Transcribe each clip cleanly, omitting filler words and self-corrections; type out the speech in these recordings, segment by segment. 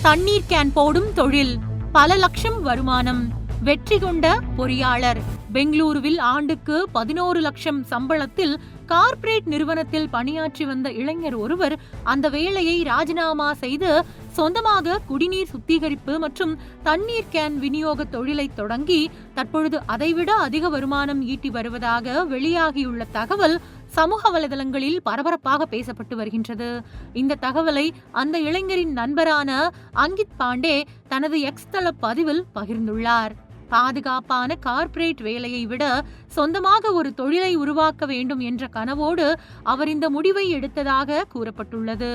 தண்ணீர் கேன் போடும் தொழில், பல லட்சம் வருமானம். வெற்றி கொண்ட பொறியாளர். பெங்களூருவில் ஆண்டுக்கு 11 லட்சம் சம்பளத்தில் கார்ப்பரேட் நிறுவனத்தில் பணியாற்றி வந்த இளைஞர் ஒருவர் அந்த வேலையை ராஜினாமா செய்து சொந்தமாக குடிநீர் சுத்திகரிப்பு மற்றும் தண்ணீர் கேன் விநியோக தொழிலை தொடங்கி தற்பொழுது அதைவிட அதிக வருமானம் ஈட்டி வருவதாக வெளியாகியுள்ள தகவல் சமூக வலைதளங்களில் பரபரப்பாக பேசப்பட்டு வருகின்றது. இந்த தகவலை அந்த இளைஞரின் நண்பரான அங்கித் பாண்டே தனது எக்ஸ் தள பதிவில் பகிர்ந்துள்ளார். பாதுகாப்பான கார்ப்பரேட் வேலையை விட சொந்தமாக ஒரு தொழிலை உருவாக்க வேண்டும் என்ற கனவோடு அவர் இந்த முடிவை எடுத்ததாக கூறப்பட்டுள்ளது.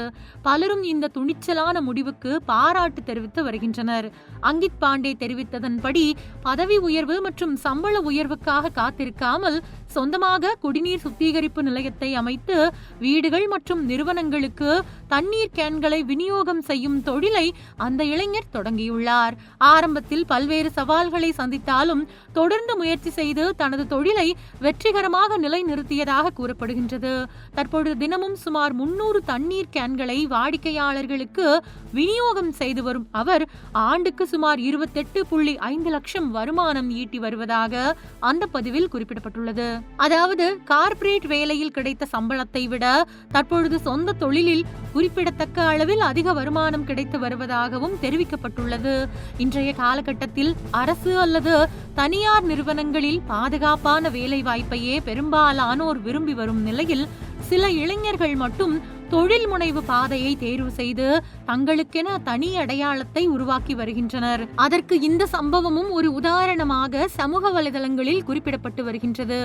பலரும் இந்த துணிச்சலான முடிவுக்கு பாராட்டு தெரிவித்து வருகின்றனர். அங்கித் பாண்டே தெரிவித்ததன்படி பதவி உயர்வு மற்றும் சம்பள உயர்வுக்காக காத்திருக்காமல் சொந்தமாக குடிநீர் சுத்திகரிப்பு நிலையத்தை அமைத்து வீடுகள் மற்றும் நிறுவனங்களுக்கு தண்ணீர் கேன்களை விநியோகம் செய்யும் தொழிலை அந்த இளைஞர் தொடங்கியுள்ளார். ஆரம்பத்தில் பல்வேறு சவால்களை சந்தித்தாலும் தொடர்ந்து முயற்சி செய்து தனது தொழிலை வெற்றிகரமாக நிலைநிறுத்தியதாக கூறப்படுகின்றது. தற்பொழுது தினமும் சுமார் 300 தண்ணீர் கேன்களை வாடிக்கையாளர்களுக்கு விநியோகம் செய்து வரும் அவர் ஆண்டுக்கு சுமார் 28.5 லட்சம் வருமானம் ஈட்டி வருவதாக அந்த பதிவில் குறிப்பிடப்பட்டுள்ளது. அதாவது கார்ப்பரேட் வேலையில் கிடைத்த சம்பளத்தை விட தற்பொழுது சொந்த தொழிலில் குறிப்பிடத்தக்க அளவில் அதிக வருமானம் கிடைத்து வருவதாகவும் தெரிவிக்கப்பட்டுள்ளது. இன்றைய காலகட்டத்தில் அரசு அல்லது தனியார் நிறுவனங்களில் பாதுகாப்பான வேலை வாய்ப்பையே பெரும்பாலானோர் விரும்பி வரும் நிலையில் சில இளைஞர்கள் மட்டும் தொழில் முனைவு பாதையை தேர்வு செய்து தங்களுக்கென தனி அடையாளத்தை உருவாக்கி வருகின்றனர். அதற்கு இந்த சம்பவமும் ஒரு உதாரணமாக சமூக வலைதளங்களில் குறிப்பிடப்பட்டு வருகின்றது.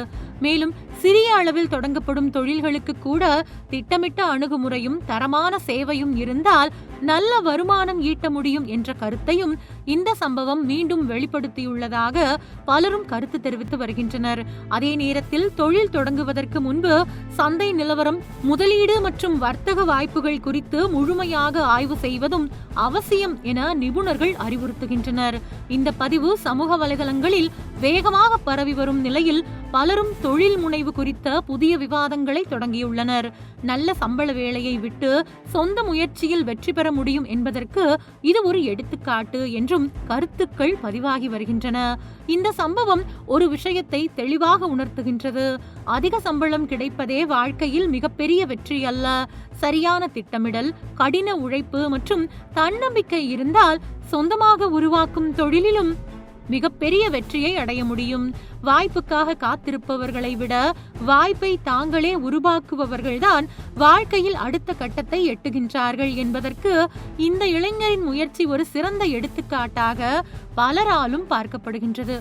மேலும் சிறிய அளவில் தொடங்கப்படும் தொழில்களுக்கு கூட திட்டமிட்ட அணுகுமுறையும் தரமான சேவையும் இருந்தால் நல்ல வருமானம் ஈட்ட முடியும் என்ற கருத்தையும் இந்த சம்பவம் மீண்டும் வெளிப்படுத்தியுள்ளதாக பலரும் கருத்து தெரிவித்து வருகின்றனர். அதே நேரத்தில் தொழில் தொடங்குவதற்கு முன்பு சந்தை நிலவரம், முதலீடு மற்றும் வர்த்தக வாய்ப்புகள் குறித்து முழுமையாக ஆய்வு செய்வதும் அவசியம் என நிபுணர்கள் அறிவுறுத்துகின்றனர். இந்த பதிவு சமூக வலைதளங்களில் வேகமாக பரவி வரும் நிலையில் பலரும் தொழில் முனைவு குறித்த புதிய விவாதங்களை தொடங்கியுள்ளனர். நல்ல சம்பள வேலையை விட்டு சொந்த முயற்சியில் வெற்றி பெற முடியும் என்பதற்கு இது ஒரு எடுத்துக்காட்டு என்றும் கருத்துக்கள் பதிவாகி வருகின்றன. இந்த சம்பவம் ஒரு விஷயத்தை தெளிவாக உணர்த்துகின்றது. அதிக சம்பளம் கிடைப்பதே வாழ்க்கையில் மிகப்பெரிய வெற்றி அல்ல. சரியான திட்டமிடல், கடின உழைப்பு மற்றும் தன்னம்பிக்கை இருந்தால் சொந்தமாக உருவாக்கும் தொழிலிலும் மிகப்பெரிய வெற்றியை அடைய முடியும். வாய்ப்புக்காக காத்திருப்பவர்களை விட வாய்ப்பை தாங்களே உருவாக்குபவர்கள்தான் வாழ்க்கையில் அடுத்த கட்டத்தை எட்டுகின்றார்கள் என்பதற்கு இந்த இளைஞரின் முயற்சி ஒரு சிறந்த எடுத்துக்காட்டாக பலராலும் பார்க்கப்படுகின்றது.